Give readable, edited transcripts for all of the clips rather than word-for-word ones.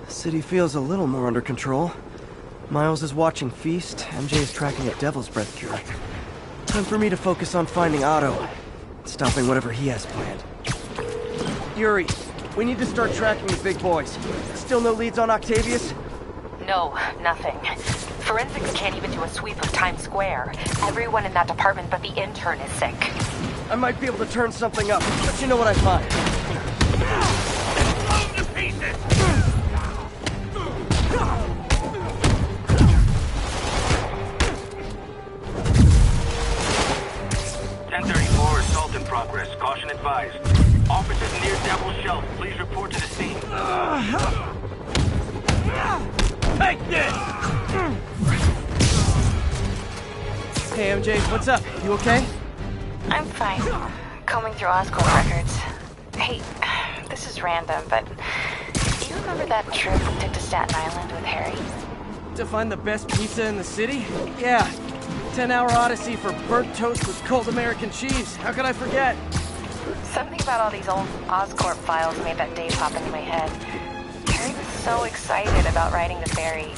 The city feels a little more under control. Miles is watching Feast, MJ is tracking a Devil's Breath cure. Time for me to focus on finding Otto, stopping whatever he has planned. Yuri, we need to start tracking the big boys. Still no leads on Octavius? No, nothing. Forensics can't even do a sweep of Times Square. Everyone in that department but the intern is sick. I might be able to turn something up, but you know what I find. Blown to pieces! 1034, assault in progress. Caution advised. Officers near Devil's Shelf, please report to the scene. Take this! Hey MJ, what's up? You okay? I'm fine. Combing through Oscorp records. Hey, this is random, but do you remember that trip we took to Staten Island with Harry? To find the best pizza in the city? Yeah. 10-hour odyssey for burnt toast with cold American cheese. How could I forget? Something about all these old Oscorp files made that day pop into my head. Harry was so excited about riding the ferry.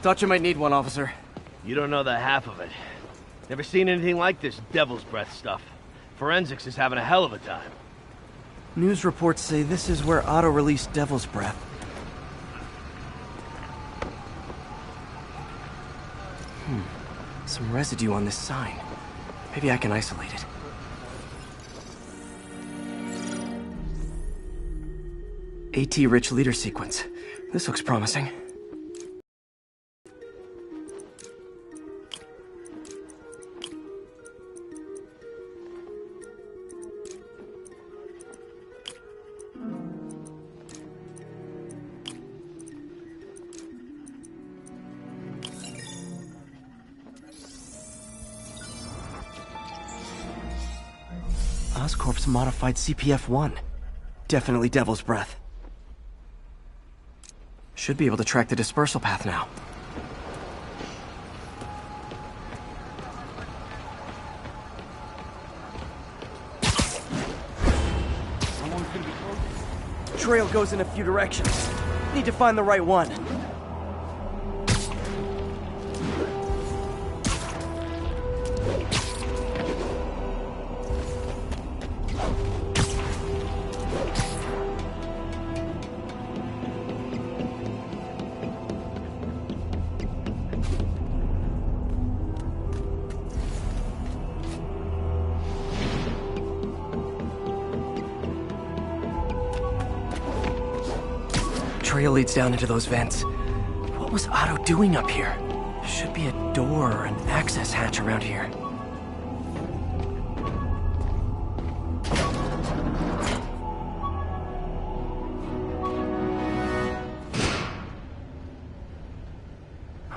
Thought you might need one, officer. You don't know the half of it. Never seen anything like this Devil's Breath stuff. Forensics is having a hell of a time. News reports say this is where Otto released Devil's Breath. Some residue on this sign. Maybe I can isolate it. AT-rich leader sequence. This looks promising. Oscorp's modified CPF-1. Definitely Devil's Breath. Should be able to track the dispersal path now. Trail goes in a few directions. Need to find the right one. Trail leads down into those vents. What was Otto doing up here? There should be a door or an access hatch around here.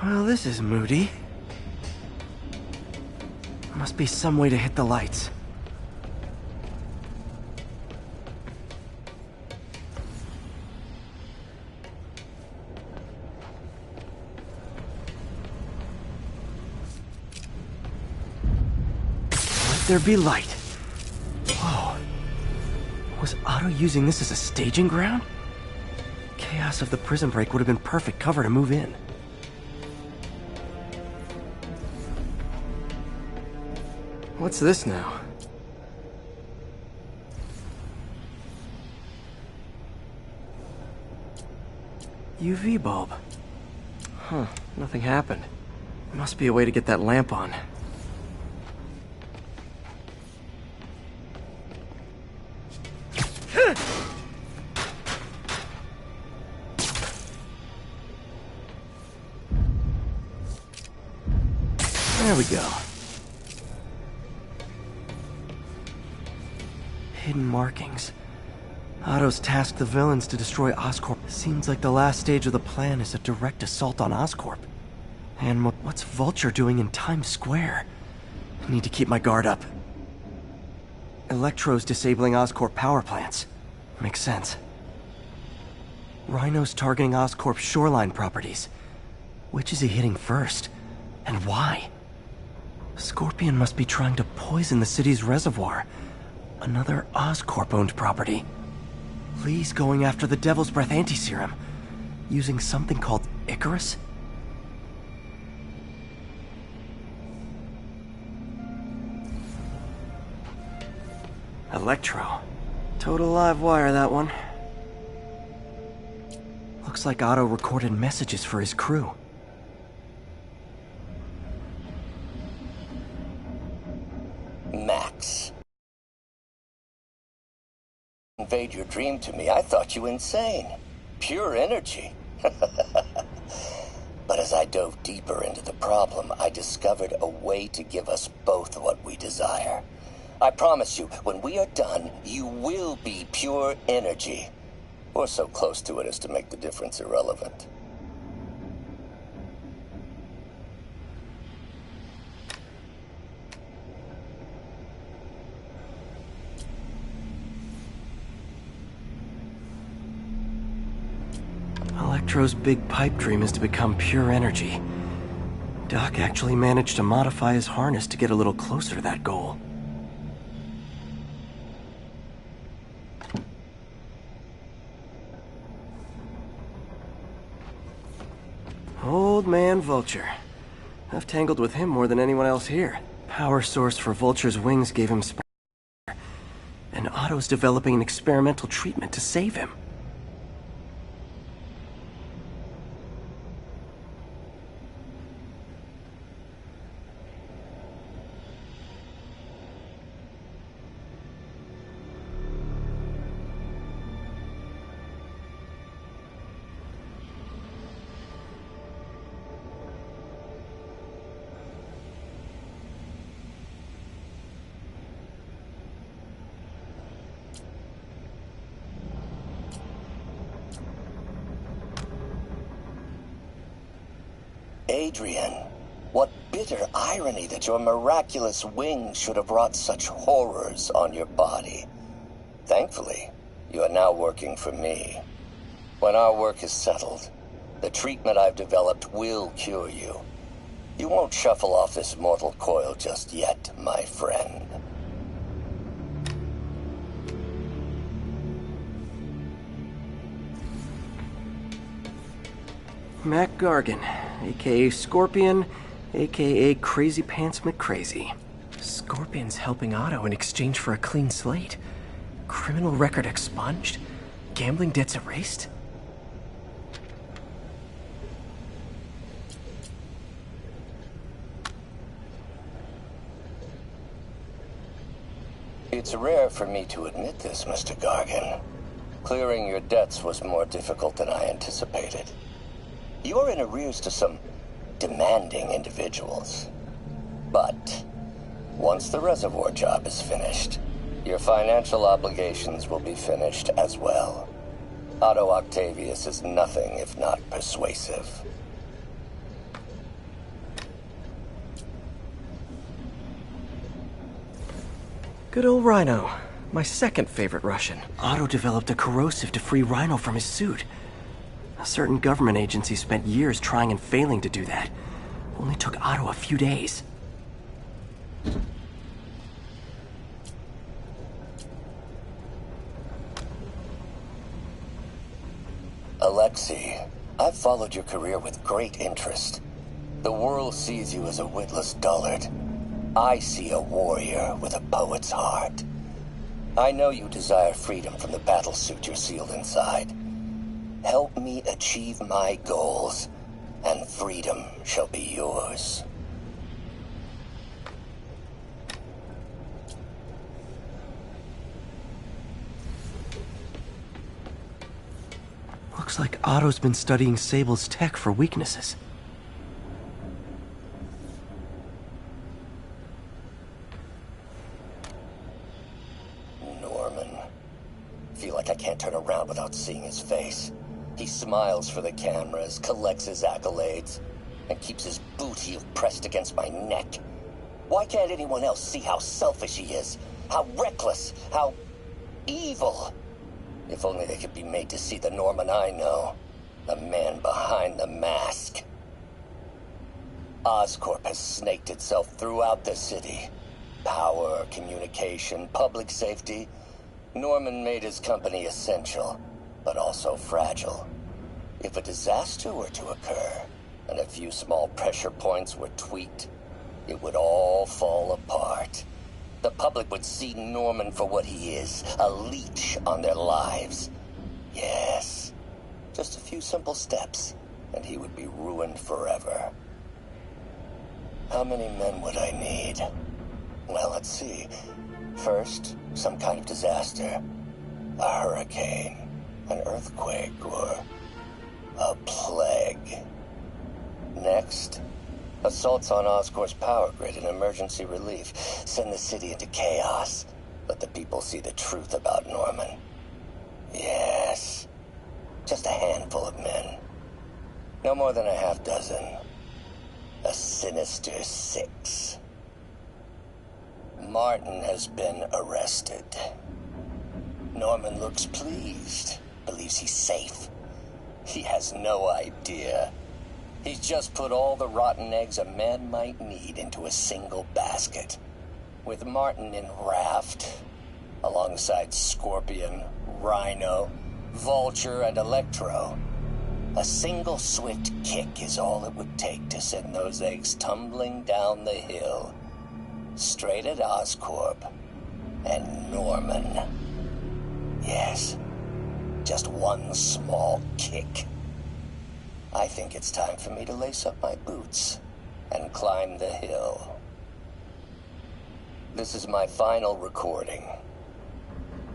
Well, this is moody. Must be some way to hit the lights. There be light. Whoa. Was Otto using this as a staging ground? Chaos of the prison break would have been perfect cover to move in. What's this now? UV bulb. Huh, nothing happened. Must be a way to get that lamp on. There we go. Hidden markings. Otto's tasked the villains to destroy Oscorp. Seems like the last stage of the plan is a direct assault on Oscorp. And what's Vulture doing in Times Square? I need to keep my guard up. Electro's disabling Oscorp power plants. Makes sense. Rhino's targeting Oscorp's shoreline properties. Which is he hitting first? And why? Scorpion must be trying to poison the city's reservoir. Another Oscorp-owned property. Lee's going after the Devil's Breath anti-serum. Using something called Icarus? Electro. Total live wire, that one. Looks like Otto recorded messages for his crew. Max. Conveyed your dream to me, I thought you insane. Pure energy. But as I dove deeper into the problem, I discovered a way to give us both what we desire. I promise you, when we are done, you will be pure energy. Or so close to it as to make the difference irrelevant. Electro's big pipe dream is to become pure energy. Doc actually managed to modify his harness to get a little closer to that goal. Old man Vulture. I've tangled with him more than anyone else here. Power source for Vulture's wings gave him and Otto's developing an experimental treatment to save him. Adrian, what bitter irony that your miraculous wings should have brought such horrors on your body. Thankfully, you are now working for me. When our work is settled, the treatment I've developed will cure you. You won't shuffle off this mortal coil just yet, my friend. Mac Gargan, aka Scorpion, aka Crazy Pants McCrazy. Scorpion's helping Otto in exchange for a clean slate. Criminal record expunged? Gambling debts erased? It's rare for me to admit this, Mr. Gargan. Clearing your debts was more difficult than I anticipated. You're in arrears to some demanding individuals. But once the reservoir job is finished, your financial obligations will be finished as well. Otto Octavius is nothing if not persuasive. Good old Rhino. My second favorite Russian. Otto developed a corrosive to free Rhino from his suit. A certain government agency spent years trying and failing to do that. Only took Otto a few days. Alexei, I've followed your career with great interest. The world sees you as a witless dullard. I see a warrior with a poet's heart. I know you desire freedom from the battlesuit you're sealed inside. Help me achieve my goals, and freedom shall be yours. Looks like Otto's been studying Sable's tech for weaknesses. can't turn around without seeing his face. He smiles for the cameras, collects his accolades, and keeps his boot heel pressed against my neck. Why can't anyone else see how selfish he is? How reckless? How evil? If only they could be made to see the Norman I know. The man behind the mask. Oscorp has snaked itself throughout the city. Power, communication, public safety. Norman made his company essential, but also fragile. If a disaster were to occur, and a few small pressure points were tweaked, it would all fall apart. The public would see Norman for what he is, a leech on their lives. Yes, just a few simple steps, and he would be ruined forever. How many men would I need? Well, let's see. First, some kind of disaster. A hurricane, an earthquake, or a plague. Next, assaults on Oscorp's power grid and emergency relief. Send the city into chaos. Let the people see the truth about Norman. Yes, just a handful of men. No more than a half dozen. A sinister 6. Martin has been arrested. Norman looks pleased, believes he's safe. He has no idea. He's just put all the rotten eggs a man might need into a single basket. With Martin in raft, alongside Scorpion, Rhino, Vulture, and Electro, a single swift kick is all it would take to send those eggs tumbling down the hill. Straight at Oscorp and Norman. Yes, just one small kick. I think it's time for me to lace up my boots and climb the hill. This is my final recording.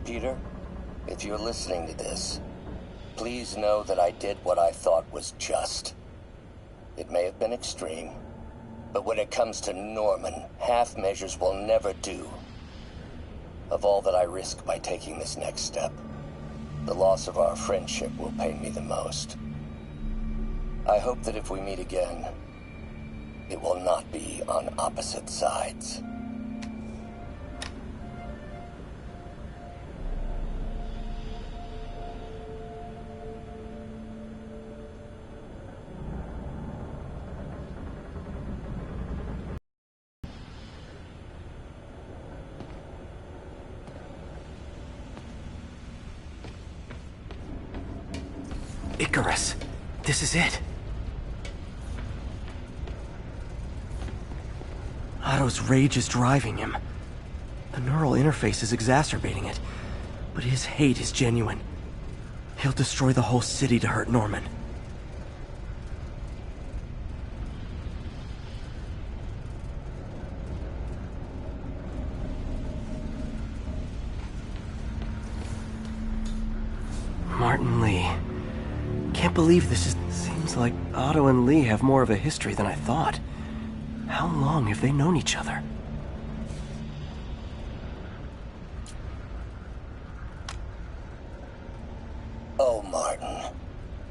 Peter, if you're listening to this, please know that I did what I thought was just. It may have been extreme, but when it comes to Norman, half measures will never do. Of all that I risk by taking this next step, the loss of our friendship will pain me the most. I hope that if we meet again, it will not be on opposite sides. Icarus, this is it. Otto's rage is driving him. The neural interface is exacerbating it, but his hate is genuine. He'll destroy the whole city to hurt Norman. Martin Li. Can't believe this is... Seems like Otto and Li have more of a history than I thought. How long have they known each other? Oh, Martin.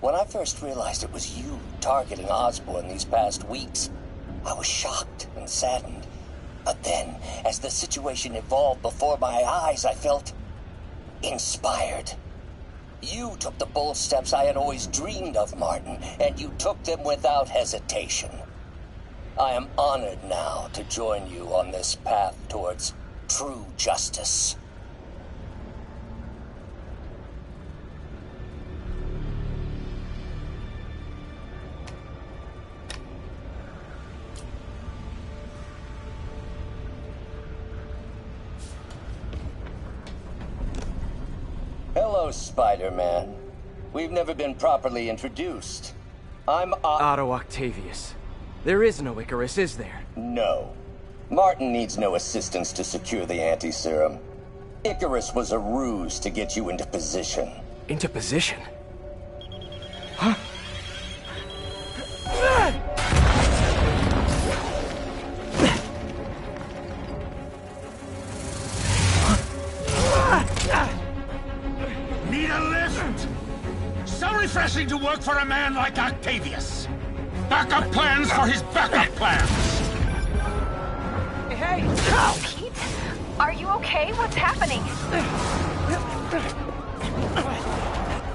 When I first realized it was you targeting Osborn these past weeks, I was shocked and saddened. But then, as the situation evolved before my eyes, I felt inspired. You took the bold steps I had always dreamed of, Martin, and you took them without hesitation. I am honored now to join you on this path towards true justice. Hello, Spider-Man. We've never been properly introduced. I'm Otto Octavius. There is no Icarus, is there? No. Martin needs no assistance to secure the anti-serum. Icarus was a ruse to get you into position. Into position? Huh? Need for a man like Octavius. Backup plans for his backup plans. Hey! Pete? Are you okay? What's happening?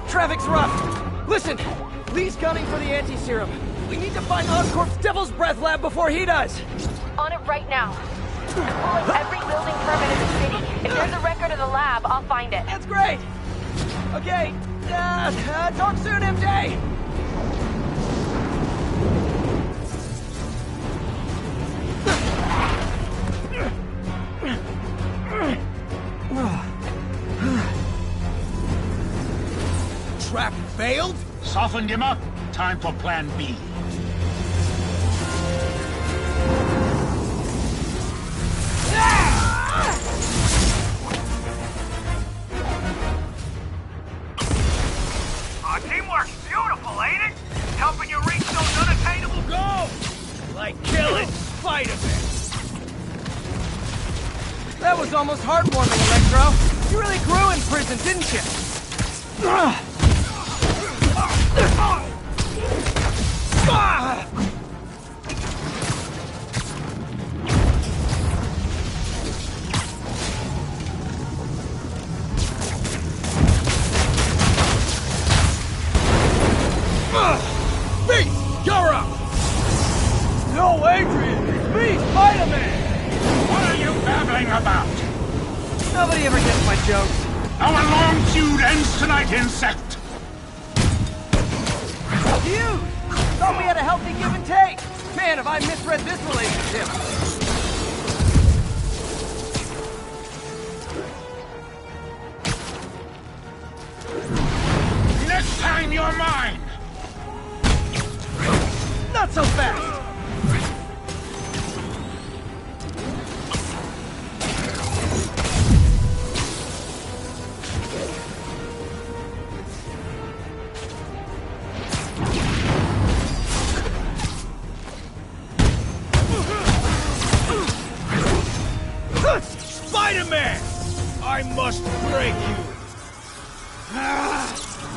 Traffic's rough. Listen, Lee's gunning for the anti-serum. We need to find Oscorp's Devil's Breath lab before he does. On it right now. I'm pulling every building permit in the city. If there's a record of the lab, I'll find it. That's great. Okay, talk soon, MJ. Trap failed? Softened him up. Time for plan B. Teamwork's beautiful, ain't it? Helping you reach those unattainable goals! Like killing Spider-Man. That was almost heartwarming, Electro. You really grew in prison, didn't you? Beast, you're up! No, Adrian! It's me, Spider-Man! What are you babbling about? Nobody ever gets my jokes. Our long feud ends tonight, insect! You! Thought we had a healthy give and take! Man, have I misread this relationship! Next time you're mine! Not so fast! Spider-Man! I must break you.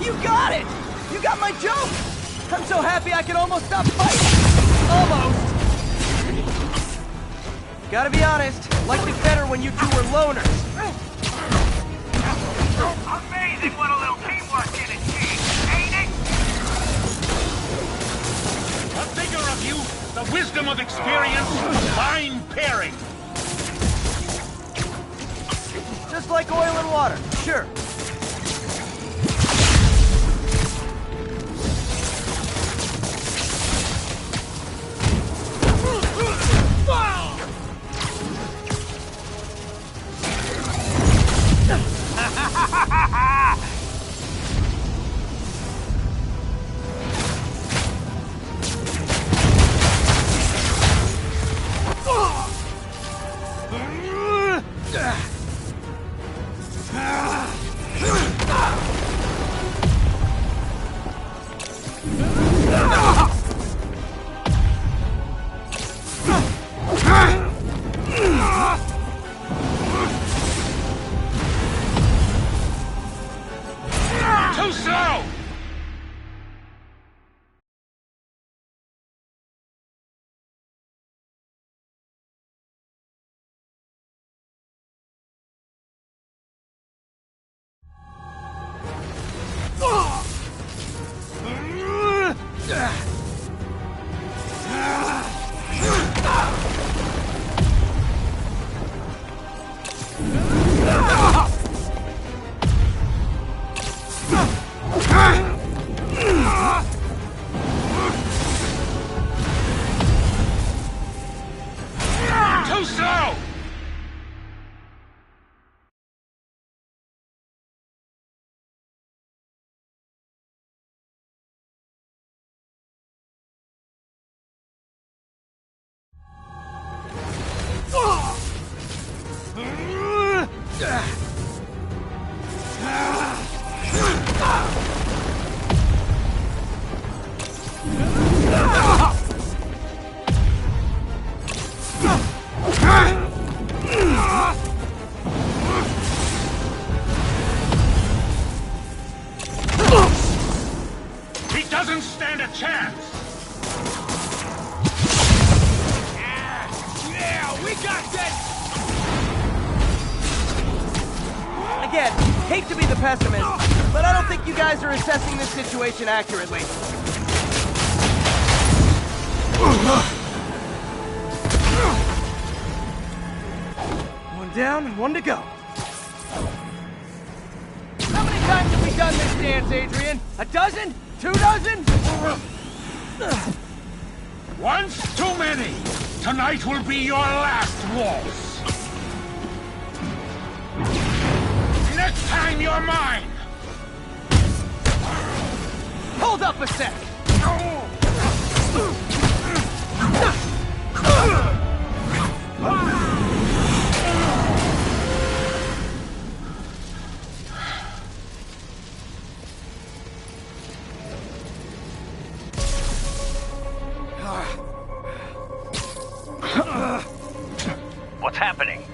You got it! You got my joke! I'm so happy I can almost stop fighting! Almost! Gotta be honest, liked it better when you two were loners. Amazing what a little teamwork can achieve, ain't it? The vigor of youth, the wisdom of experience, a fine pairing. Just like oil and water, sure. Too slow! Too slow! He doesn't Again, hate to be the pessimist, but I don't think you guys are assessing this situation accurately. One down, one to go. How many times have we done this dance, Adrian? A dozen? 2 dozen? Once too many. Tonight will be your last waltz. Next time you're mine. Hold up a sec. What's happening?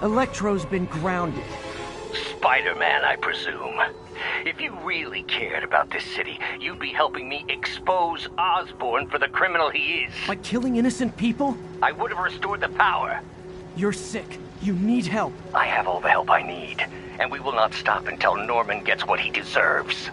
Electro's been grounded. Spider-Man, I presume. If you really cared about this city, you'd be helping me expose Osborn for the criminal he is. By killing innocent people? I would have restored the power. You're sick. You need help. I have all the help I need, and we will not stop until Norman gets what he deserves.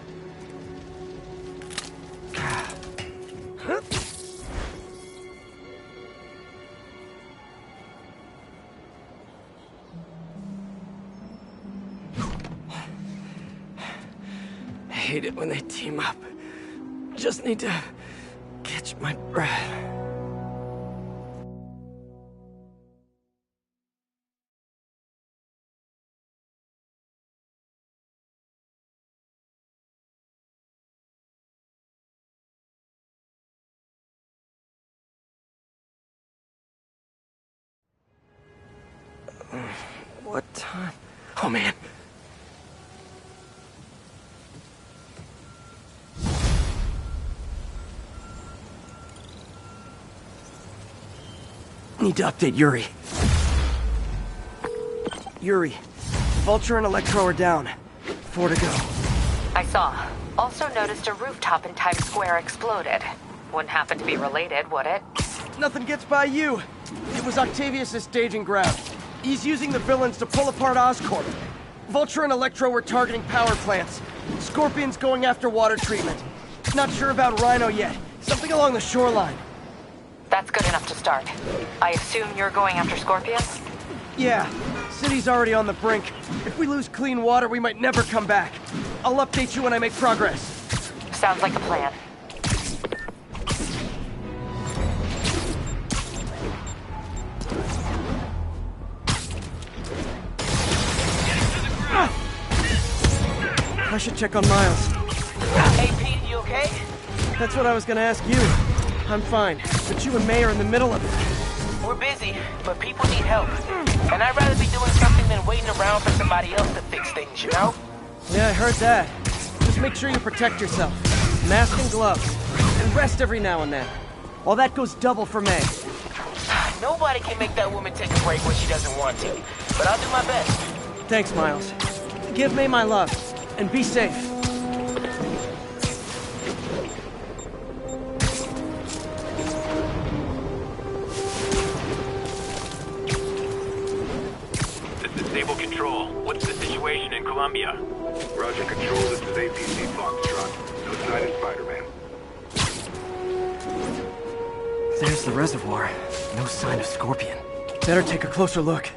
I hate it when they team up. Just need to catch my breath. What time? Oh man. Need to update Yuri. Yuri, Vulture and Electro are down. 4 to go. I saw. Also noticed a rooftop in Times Square exploded. Wouldn't happen to be related, would it? Nothing gets by you. It was Octavius' staging ground. He's using the villains to pull apart Oscorp. Vulture and Electro were targeting power plants. Scorpion's going after water treatment. Not sure about Rhino yet. Something along the shoreline. That's good enough to start. I assume you're going after Scorpion? Yeah, city's already on the brink. If we lose clean water, we might never come back. I'll update you when I make progress. Sounds like a plan. I should check on Miles. Hey, Pete, you okay? That's what I was gonna ask you. I'm fine, but you and May are in the middle of it. We're busy, but people need help. And I'd rather be doing something than waiting around for somebody else to fix things, you know? Yeah, I heard that. Just make sure you protect yourself. Mask and gloves. And rest every now and then. Well, that goes double for May. Nobody can make that woman take a break when she doesn't want to. But I'll do my best. Thanks, Miles. Give May my love, and be safe. Disable control. What's the situation in Columbia? Roger, Control. This is APC Foxtrot. No sign of Spider-Man. There's the reservoir. No sign of Scorpion. Better take a closer look.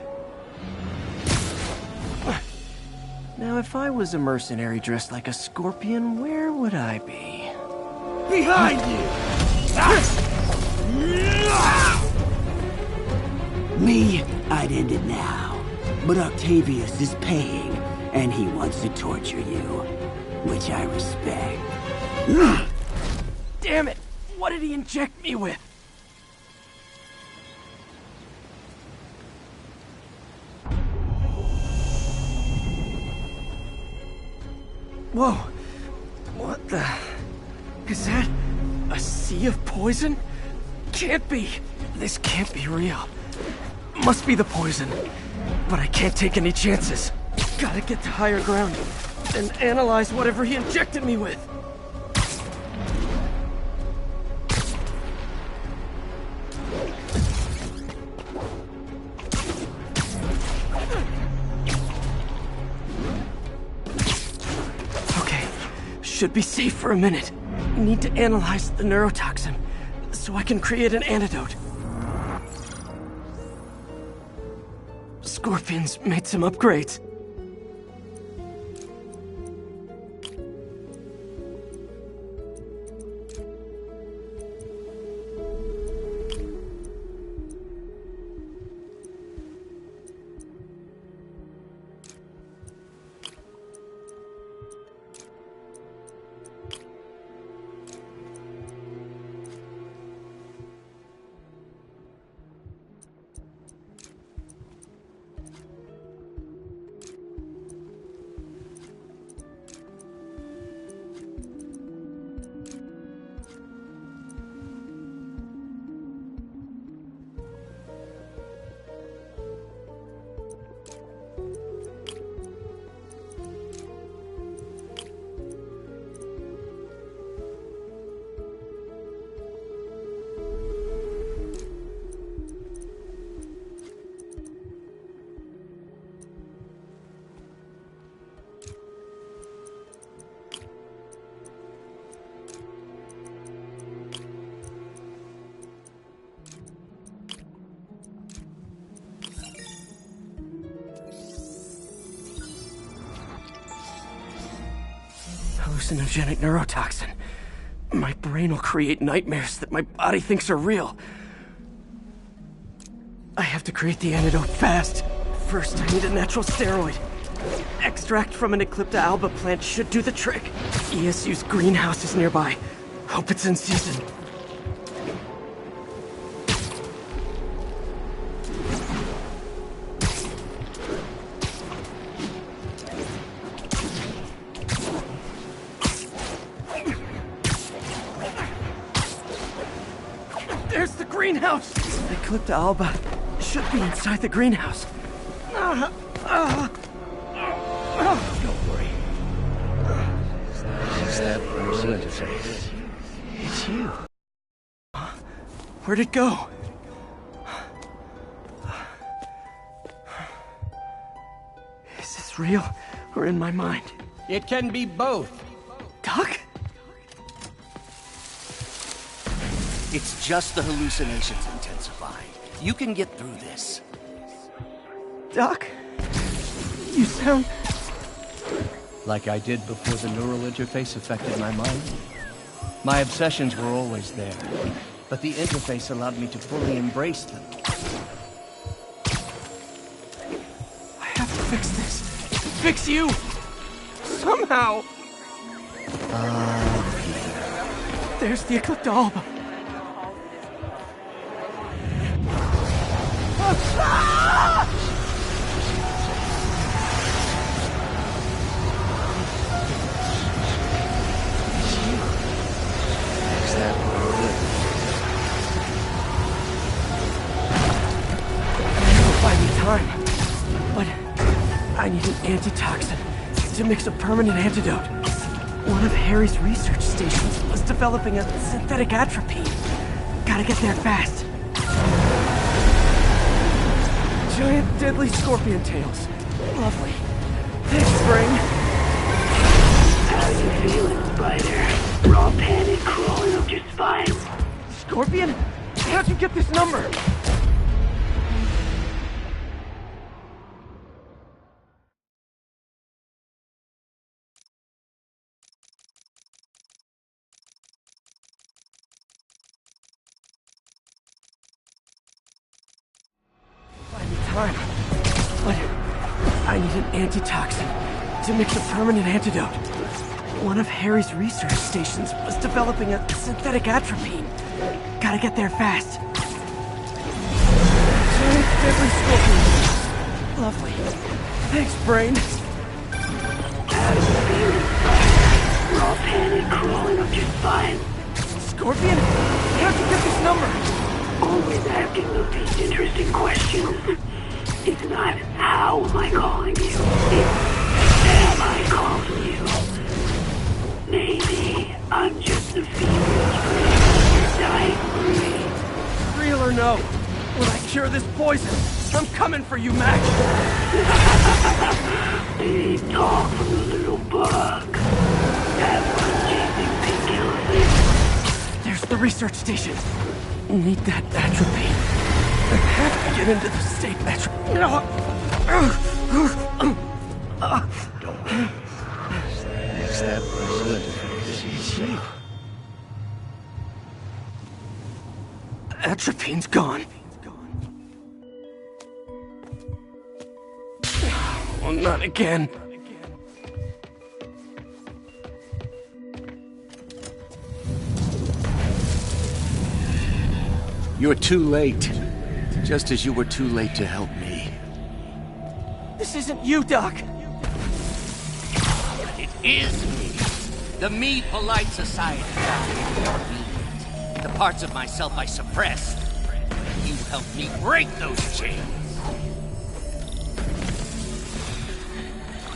Now, if I was a mercenary dressed like a Scorpion, where would I be? Behind you! Me, I'd end it now. But Octavius is paying, and he wants to torture you, which I respect. Damn it! What did he inject me with? Whoa! What the... Is that... a sea of poison? Can't be! This can't be real. Must be the poison. But I can't take any chances. Gotta get to higher ground and analyze whatever he injected me with. should be safe for a minute. Need to analyze the neurotoxin, so I can create an antidote. Scorpion's made some upgrades. Hallucinogenic neurotoxin. My brain will create nightmares that my body thinks are real. I have to create the antidote fast. First, I need a natural steroid. Extract from an Eclipta alba plant should do the trick. ESU's greenhouse is nearby. Hope it's in season. There's the greenhouse! Eclipta alba should be inside the greenhouse. Don't worry. Is that neural interface? It's you. Where'd it go? Is this real or in my mind? It can be both. Doc? It's just the hallucinations intensifying. You can get through this. Doc? You sound... Like I did before the neural interface affected my mind. My obsessions were always there, but the interface allowed me to fully embrace them. I have to fix this. Fix you! Somehow! There's the Eclipta alba. Time, but I need an antitoxin to mix a permanent antidote. One of Harry's research stations was developing a synthetic atropine. Gotta get there fast. Giant deadly scorpion tails. Lovely. Thanks, Spring. How you feeling, Spider? Raw panic crawling up your spine. Scorpion? How'd you get this number? Time, but I need an antitoxin to mix a permanent antidote. One of Harry's research stations was developing a synthetic atropine. Gotta get there fast. Giant deadly scorpion. Lovely. Thanks, Brain. How you feeling, Spider? Raw panic crawling up your spine. Scorpion? How'd you get this number? Always asking the least interesting questions. It's not how am I calling you, it's am I calling you. Maybe I'm just the female version of your dying breed. Real or no, when I cure this poison, I'm coming for you, Mac. Big talk from the little bug. That was Where's the research station? Need that atropine. I have to get into the safe atropine. Don't worry. Is that Brazil safe? Atropine's gone. Oh, not again. You're too late. Just as you were too late to help me. This isn't you, Doc. It is me. The me polite society. The parts of myself I suppressed. You helped me break those chains.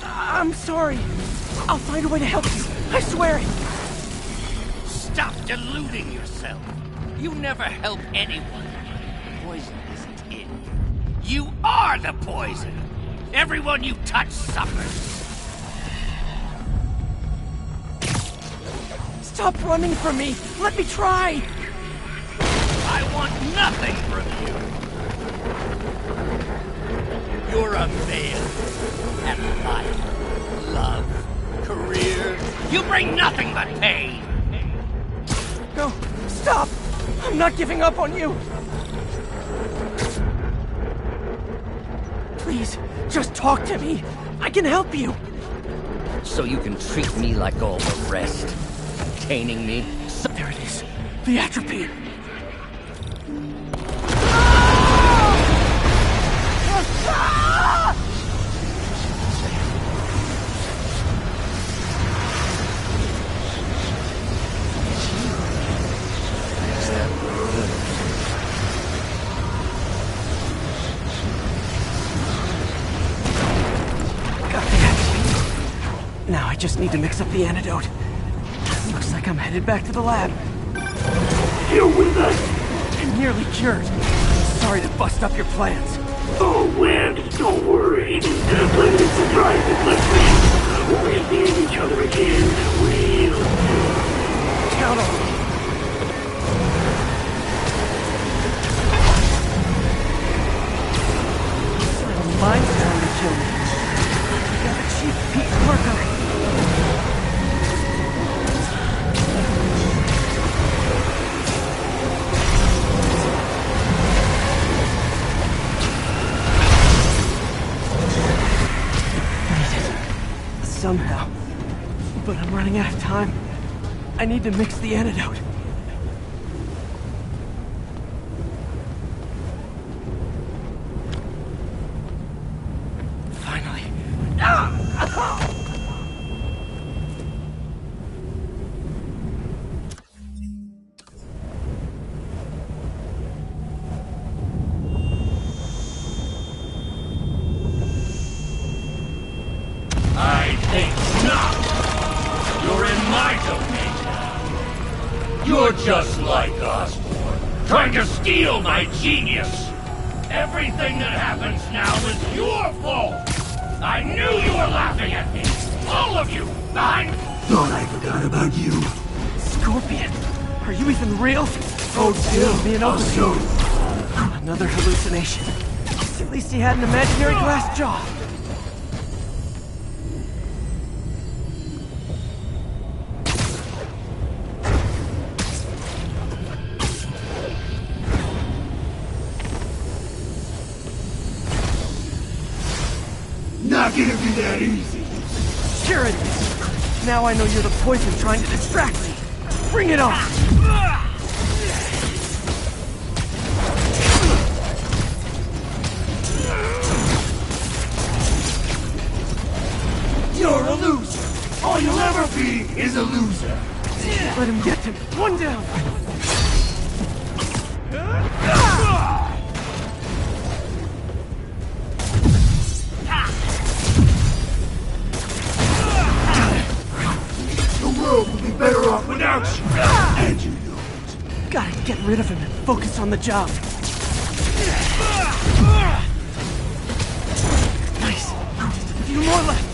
I'm sorry. I'll find a way to help you. I swear it. Stop deluding yourself. You never help anyone. Poison isn't in you. You are the poison. Everyone you touch suffers. Stop running from me. Let me try. I want nothing from you. You're a man. And life, love, career. You bring nothing but pain. No, stop. I'm not giving up on you. Please, just talk to me. I can help you. So you can treat me like all the rest. Containing me. There it is. The atropine. Now I just need to mix up the antidote. Looks like I'm headed back to the lab. You're with us. I'm nearly cured. Sorry to bust up your plans. Oh, man, don't worry. Let me surprise it. We'll see each other again. We'll count on me. Mine's trying to kill me. I got a cheap Pete Parker. Somehow. But I'm running out of time. I need to mix the antidote. Finally. I think not. You're in my domain now. You're just like Osborn, trying to steal my genius. Everything that happens now is your fault. I knew you were laughing at me. All of you. Thought I forgot about you. Scorpion, are you even real? Oh, still. Me an Also. Another hallucination. At least he had an imaginary glass jaw. Not gonna be that easy. Sure it is. Now I know you're the poison trying to distract me. Bring it on! You're a loser. All you'll ever be is a loser. Let him get him. One down. The world will be better off without you. And you know it. Gotta get rid of him and focus on the job. Nice. Just a few more left.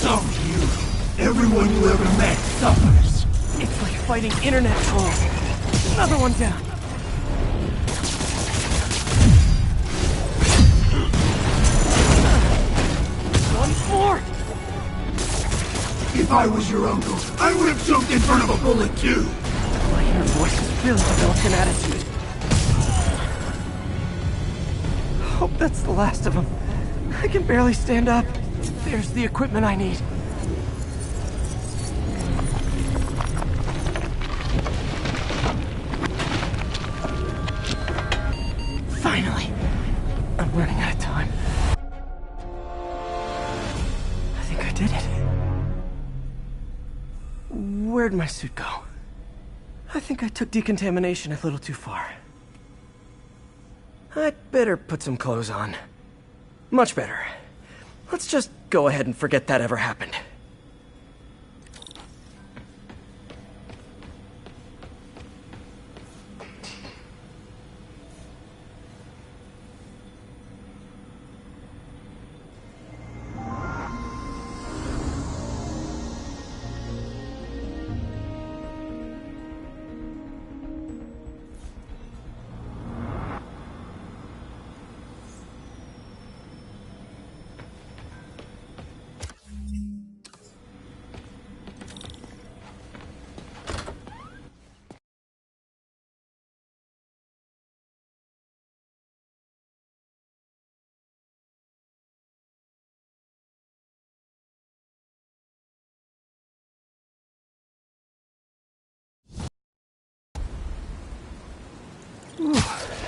some you. Everyone you ever met suffers. It's like fighting internet trolls. Another one down. One more. If I was your uncle, I would have choked in front of a bullet too. My inner voice has really developed an attitude. Hope that's the last of them. I can barely stand up. There's the equipment I need. Finally. I'm running out of time. I think I did it. Where'd my suit go? I think I took decontamination a little too far. I'd better put some clothes on. Much better. Let's just go ahead and forget that ever happened.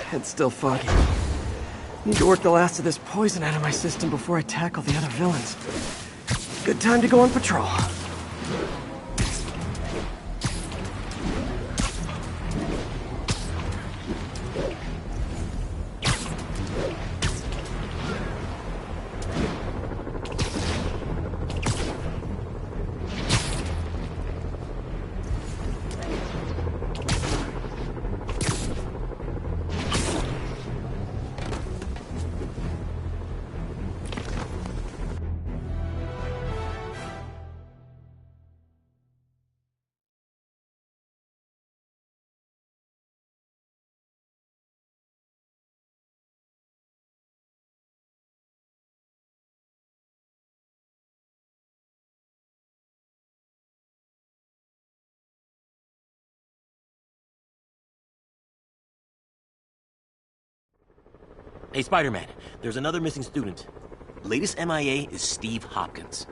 Head's still foggy. Need to work the last of this poison out of my system before I tackle the other villains. Good time to go on patrol. Hey, Spider-Man, there's another missing student. Latest MIA is Steve Hopkins.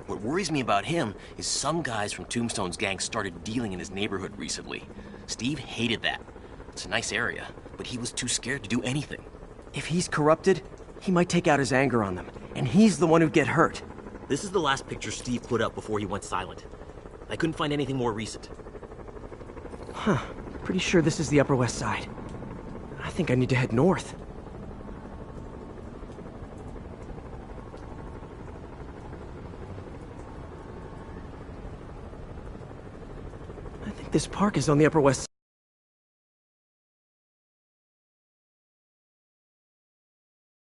What worries me about him is some guys from Tombstone's gang started dealing in his neighborhood recently. Steve hated that. It's a nice area, but he was too scared to do anything. If he's corrupted, he might take out his anger on them, and he's the one who'd get hurt. This is the last picture Steve put up before he went silent. I couldn't find anything more recent. Huh. Pretty sure this is the Upper West Side. I think I need to head north. I think this park is on the Upper West